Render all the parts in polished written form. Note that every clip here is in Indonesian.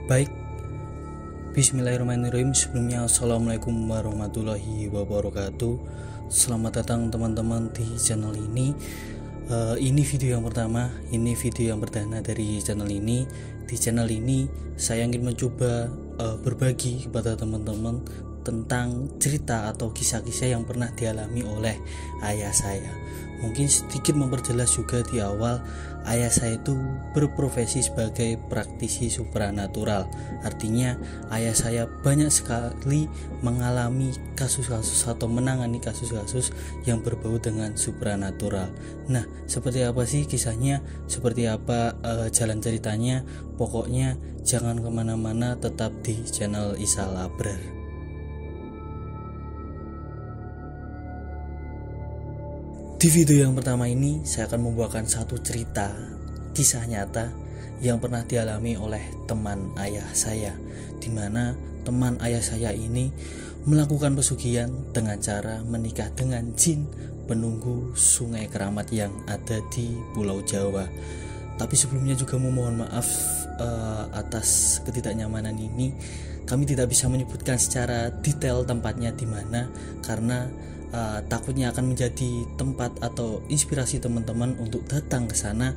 Baik, bismillahirrahmanirrahim. Sebelumnya, assalamualaikum warahmatullahi wabarakatuh. Selamat datang teman-teman di channel ini. Ini video yang pertama, ini video yang perdana dari channel ini. Di channel ini saya ingin mencoba berbagi kepada teman-teman tentang cerita atau kisah-kisah yang pernah dialami oleh ayah saya. Mungkin sedikit memperjelas juga di awal, ayah saya itu berprofesi sebagai praktisi supranatural. Artinya ayah saya banyak sekali mengalami kasus-kasus atau menangani kasus-kasus yang berbau dengan supranatural. Nah, seperti apa sih kisahnya? Seperti apa jalan ceritanya? Pokoknya jangan kemana-mana, tetap di channel Isal Abrar. Di video yang pertama ini saya akan membawakan satu cerita kisah nyata yang pernah dialami oleh teman ayah saya, di mana teman ayah saya ini melakukan pesugihan dengan cara menikah dengan jin penunggu Sungai Keramat yang ada di Pulau Jawa. Tapi sebelumnya juga memohon maaf atas ketidaknyamanan ini. Kami tidak bisa menyebutkan secara detail tempatnya di mana karena takutnya akan menjadi tempat atau inspirasi teman-teman untuk datang ke sana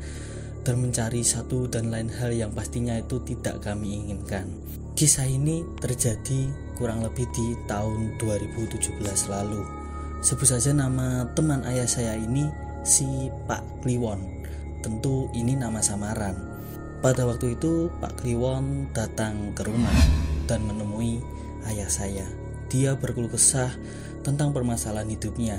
dan mencari satu dan lain hal yang pastinya itu tidak kami inginkan. Kisah ini terjadi kurang lebih di tahun 2017 lalu. Sebut saja nama teman ayah saya ini si Pak Kliwon. Tentu ini nama samaran. Pada waktu itu Pak Kliwon datang ke rumah dan menemui ayah saya. Dia berkeluh kesah tentang permasalahan hidupnya.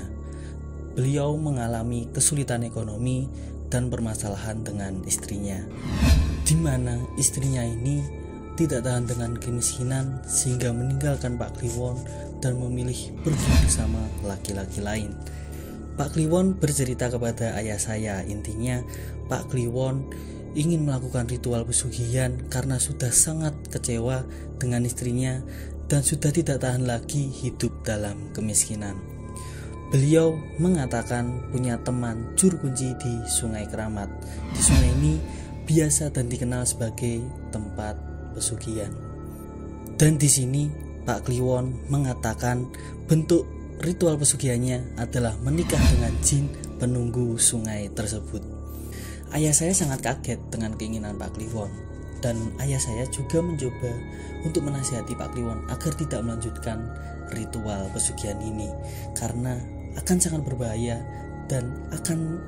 Beliau mengalami kesulitan ekonomi dan permasalahan dengan istrinya, di mana istrinya ini tidak tahan dengan kemiskinan sehingga meninggalkan Pak Kliwon dan memilih pergi bersama laki-laki lain. Pak Kliwon bercerita kepada ayah saya, intinya Pak Kliwon ingin melakukan ritual pesugihan karena sudah sangat kecewa dengan istrinya dan sudah tidak tahan lagi hidup dalam kemiskinan. Beliau mengatakan punya teman juru kunci di Sungai Keramat. Di sungai ini biasa dan dikenal sebagai tempat pesugihan. Dan di sini Pak Kliwon mengatakan bentuk ritual pesugihannya adalah menikah dengan jin penunggu sungai tersebut. Ayah saya sangat kaget dengan keinginan Pak Kliwon. Dan ayah saya juga mencoba untuk menasihati Pak Kliwon agar tidak melanjutkan ritual pesugihan ini karena akan sangat berbahaya dan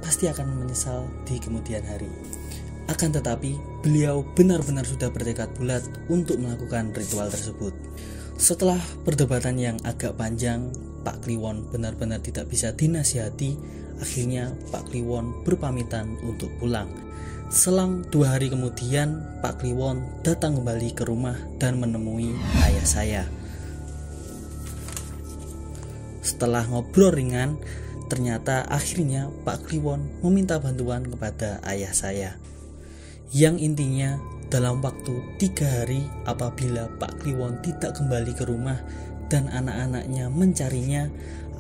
pasti akan menyesal di kemudian hari. Akan tetapi beliau benar-benar sudah bertekad bulat untuk melakukan ritual tersebut. Setelah perdebatan yang agak panjang, Pak Kliwon benar-benar tidak bisa dinasihati. Akhirnya Pak Kliwon berpamitan untuk pulang. Selang 2 hari kemudian, Pak Kliwon datang kembali ke rumah dan menemui ayah saya. Setelah ngobrol ringan, ternyata akhirnya Pak Kliwon meminta bantuan kepada ayah saya. Yang intinya dalam waktu 3 hari apabila Pak Kliwon tidak kembali ke rumah dan anak-anaknya mencarinya,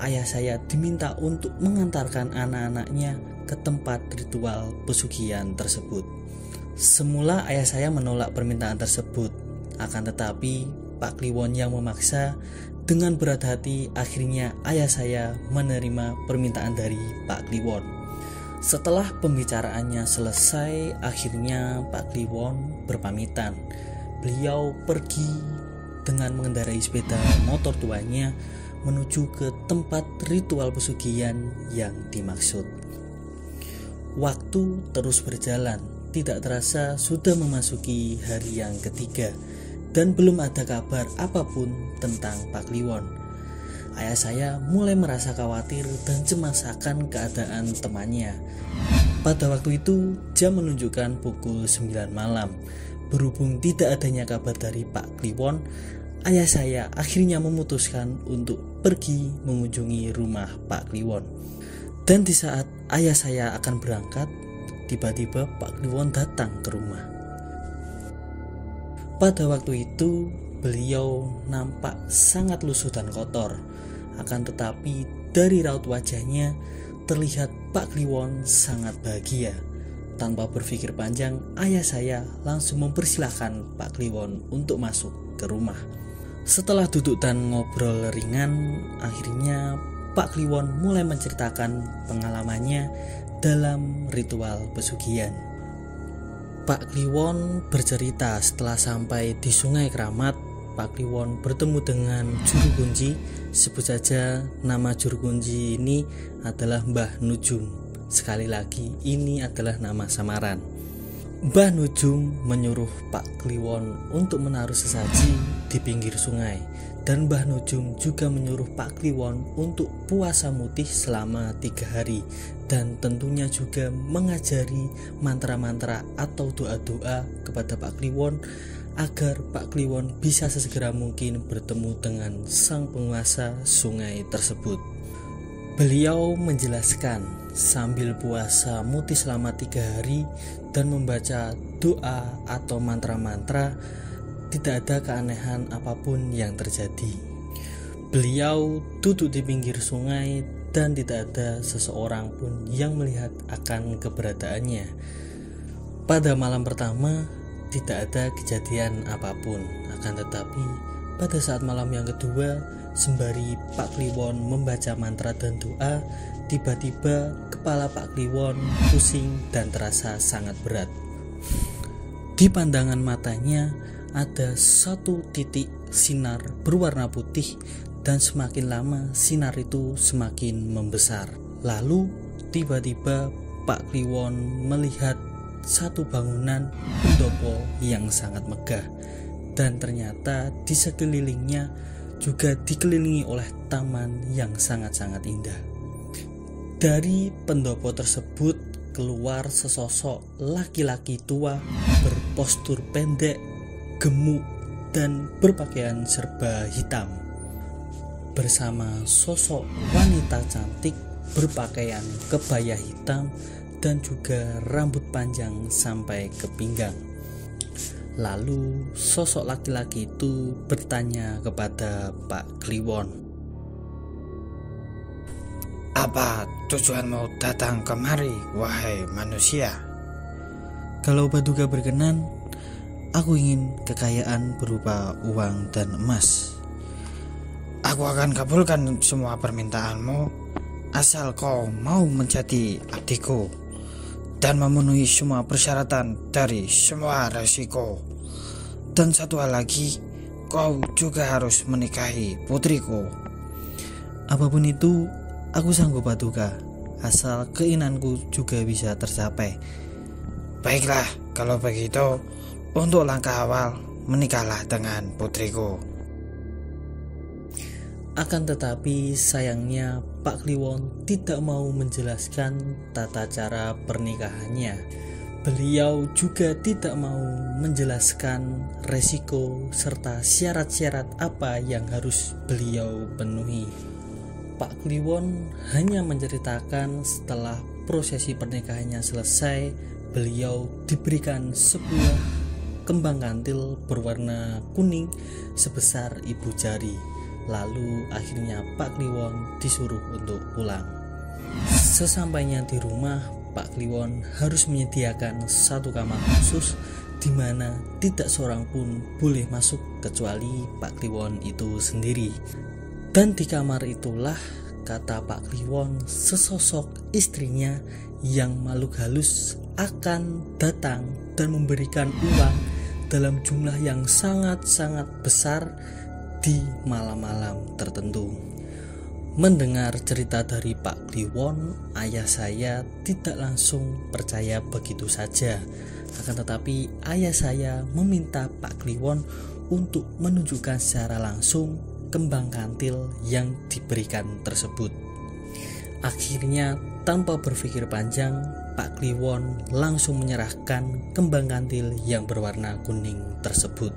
ayah saya diminta untuk mengantarkan anak-anaknya ke tempat ritual pesugihan tersebut. Semula ayah saya menolak permintaan tersebut, akan tetapi Pak Kliwon yang memaksa. Dengan berat hati akhirnya ayah saya menerima permintaan dari Pak Kliwon. Setelah pembicaraannya selesai, akhirnya Pak Kliwon berpamitan. Beliau pergi dengan mengendarai sepeda motor tuanya menuju ke tempat ritual pesugihan yang dimaksud. Waktu terus berjalan, tidak terasa sudah memasuki hari yang ketiga dan belum ada kabar apapun tentang Pak Kliwon. Ayah saya mulai merasa khawatir dan cemas akan keadaan temannya. Pada waktu itu jam menunjukkan pukul 9 malam. Berhubung tidak adanya kabar dari Pak Kliwon, ayah saya akhirnya memutuskan untuk pergi mengunjungi rumah Pak Kliwon. Dan di saat ayah saya akan berangkat, tiba-tiba Pak Kliwon datang ke rumah. Pada waktu itu beliau nampak sangat lusuh dan kotor. Akan tetapi dari raut wajahnya terlihat Pak Kliwon sangat bahagia. tanpa berpikir panjang, ayah saya langsung mempersilahkan Pak Kliwon untuk masuk ke rumah. Setelah duduk dan ngobrol ringan, akhirnya Pak Kliwon mulai menceritakan pengalamannya dalam ritual pesugihan. Pak Kliwon bercerita setelah sampai di Sungai Keramat, Pak Kliwon bertemu dengan juru kunci. Sebut saja nama juru kunci ini adalah Mbah Nujum. Sekali lagi, ini adalah nama samaran. Mbah Nujum menyuruh Pak Kliwon untuk menaruh sesaji di pinggir sungai. Dan Mbah Nujum juga menyuruh Pak Kliwon untuk puasa mutih selama 3 hari. Dan tentunya juga mengajari mantra-mantra atau doa-doa kepada Pak Kliwon agar Pak Kliwon bisa sesegera mungkin bertemu dengan sang penguasa sungai tersebut. Beliau menjelaskan sambil puasa mutih selama 3 hari dan membaca doa atau mantra-mantra, tidak ada keanehan apapun yang terjadi. Beliau duduk di pinggir sungai dan tidak ada seseorang pun yang melihat akan keberadaannya. Pada malam pertama tidak ada kejadian apapun, akan tetapi pada saat malam yang kedua, sembari Pak Kliwon membaca mantra dan doa, tiba-tiba kepala Pak Kliwon pusing dan terasa sangat berat. Di pandangan matanya ada satu titik sinar berwarna putih dan semakin lama sinar itu semakin membesar. Lalu tiba-tiba Pak Kliwon melihat satu bangunan pendopo yang sangat megah, dan ternyata di sekelilingnya juga dikelilingi oleh taman yang sangat-sangat indah. Dari pendopo tersebut keluar sesosok laki-laki tua berpostur pendek, gemuk, dan berpakaian serba hitam, bersama sosok wanita cantik berpakaian kebaya hitam dan juga rambut panjang sampai ke pinggang. Lalu sosok laki-laki itu bertanya kepada Pak Kliwon, "Apa tujuanmu datang kemari, wahai manusia?" "Kalau Baduga berkenan, aku ingin kekayaan berupa uang dan emas." "Aku akan kabulkan semua permintaanmu, asal kau mau menjadi abdiku dan memenuhi semua persyaratan dari semua resiko. Dan satu hal lagi, kau juga harus menikahi putriku." "Apapun itu, aku sanggup Baduga, asal keinginanku juga bisa tercapai." "Baiklah, kalau begitu, untuk langkah awal, menikahlah dengan putriku." Akan tetapi sayangnya Pak Kliwon tidak mau menjelaskan tata cara pernikahannya. Beliau juga tidak mau menjelaskan resiko serta syarat-syarat apa yang harus beliau penuhi. Pak Kliwon hanya menceritakan setelah prosesi pernikahannya selesai, beliau diberikan sebuah kembang kantil berwarna kuning sebesar ibu jari. Lalu akhirnya Pak Kliwon disuruh untuk pulang. Sesampainya di rumah, Pak Kliwon harus menyediakan satu kamar khusus di mana tidak seorang pun boleh masuk kecuali Pak Kliwon itu sendiri. Dan di kamar itulah, kata Pak Kliwon, sesosok istrinya yang makhluk halus akan datang dan memberikan uang dalam jumlah yang sangat-sangat besar di malam-malam tertentu. Mendengar cerita dari Pak Kliwon, ayah saya tidak langsung percaya begitu saja. Akan tetapi ayah saya meminta Pak Kliwon untuk menunjukkan secara langsung kembang kantil yang diberikan tersebut. Akhirnya tanpa berpikir panjang, Pak Kliwon langsung menyerahkan kembang kantil yang berwarna kuning tersebut.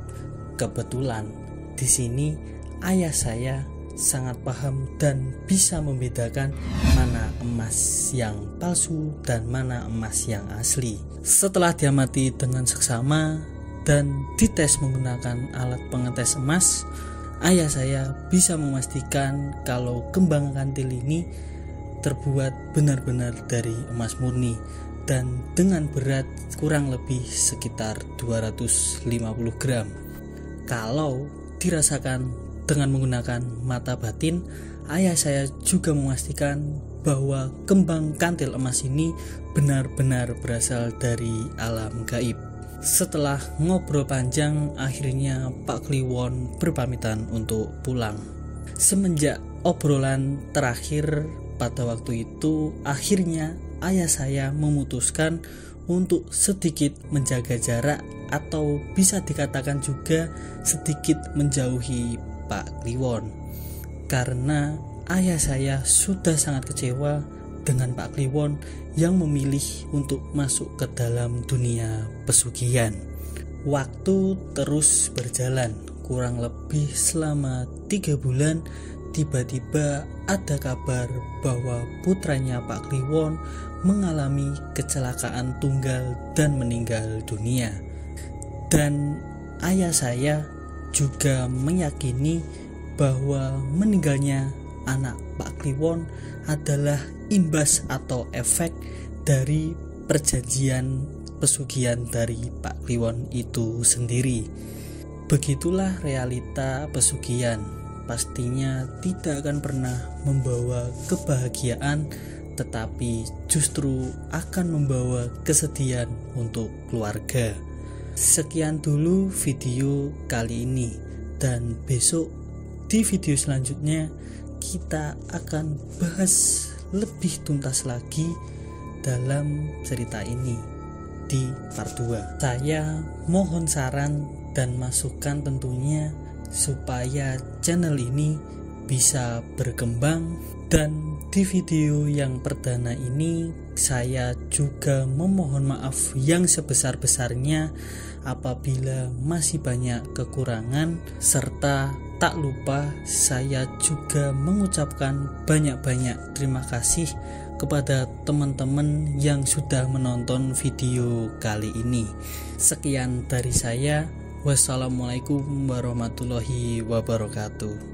Kebetulan di sini ayah saya sangat paham dan bisa membedakan mana emas yang palsu dan mana emas yang asli. Setelah diamati dengan seksama dan dites menggunakan alat pengetes emas, ayah saya bisa memastikan kalau kembang kantil ini terbuat benar-benar dari emas murni. dan dengan berat kurang lebih sekitar 250 gram. Kalau dirasakan dengan menggunakan mata batin, ayah saya juga memastikan bahwa kembang kantil emas ini benar-benar berasal dari alam gaib. Setelah ngobrol panjang, akhirnya Pak Kliwon berpamitan untuk pulang. Semenjak obrolan terakhir pada waktu itu, akhirnya ayah saya memutuskan untuk sedikit menjaga jarak atau bisa dikatakan juga sedikit menjauhi Pak Kliwon, karena ayah saya sudah sangat kecewa dengan Pak Kliwon yang memilih untuk masuk ke dalam dunia pesugihan. Waktu terus berjalan, kurang lebih selama 3 bulan. Tiba-tiba ada kabar bahwa putranya Pak Kliwon mengalami kecelakaan tunggal dan meninggal dunia. Dan ayah saya juga meyakini bahwa meninggalnya anak Pak Kliwon adalah imbas atau efek dari perjanjian pesugihan dari Pak Kliwon itu sendiri. Begitulah realita pesugihan. Pastinya tidak akan pernah membawa kebahagiaan, tetapi justru akan membawa kesedihan untuk keluarga. Sekian dulu video kali ini, dan besok di video selanjutnya kita akan bahas lebih tuntas lagi dalam cerita ini di part 2. Saya mohon saran dan masukan tentunya supaya channel ini bisa berkembang. Dan di video yang perdana ini saya juga memohon maaf yang sebesar-besarnya apabila masih banyak kekurangan, serta tak lupa saya juga mengucapkan banyak-banyak terima kasih kepada teman-teman yang sudah menonton video kali ini. Sekian dari saya. Wassalamualaikum warahmatullahi wabarakatuh.